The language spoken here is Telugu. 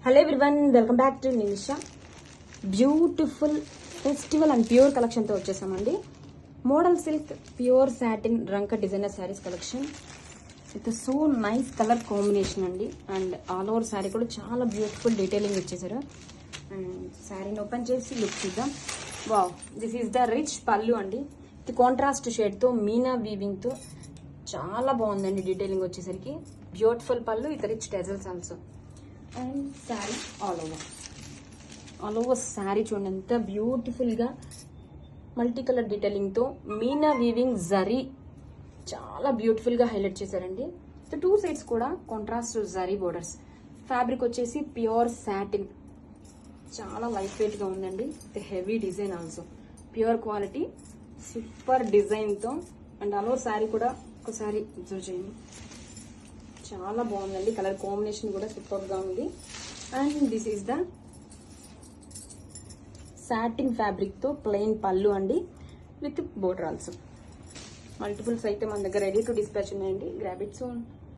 Hello everyone, welcome back to Nimisha. Beautiful festival and pure కలెక్షన్తో వచ్చేసామండి. మోడల్ సిల్క్ ప్యూర్ సాటిన్ రంక designer saris collection with so nice colour combination అండి. అండ్ ఆల్ ఓవర్ శారీ కూడా చాలా బ్యూటిఫుల్ డీటెయిలింగ్ ఇచ్చేసారు. అండ్ శారీని ఓపెన్ చేసి లుక్ చూద్దాం. Wow, this is the rich pallu అండి. ఇది కాంట్రాస్ట్ షేడ్తో మీనా వీవింగ్తో చాలా బాగుందండి. డీటెయిలింగ్ వచ్చేసరికి beautiful pallu with rich tassels also. And sari all over sari చూడండి ఎంత బ్యూటిఫుల్గా మల్టీ కలర్ డీటెయిలింగ్తో మీనా వీవింగ్ జరీ చాలా బ్యూటిఫుల్గా హైలైట్ చేశారండి. సో టూ సైడ్స్ కూడా కాంట్రాస్ట్ జరీ బోర్డర్స్. ఫ్యాబ్రిక్ వచ్చేసి ప్యూర్ సాటిన్, చాలా లైట్ వెయిట్గా ఉందండి. Heavy design also, pure quality, super డిజైన్తో. అండ్ ఆల్ ఓవర్ శారీ కూడా ఒకసారి అబ్జర్వ్ చేయండి, చాలా బాగుందండి. కలర్ కాంబినేషన్ కూడా సూపర్గా ఉంది. And this is the satin ఫ్యాబ్రిక్తో ప్లెయిన్ పళ్ళు అండి విత్ బోర్డర్ ఆల్సో. మల్టిపుల్స్ అయితే మన దగ్గర రెడీ టు డిస్పాచ్ ఉన్నాయండి. Grab it soon.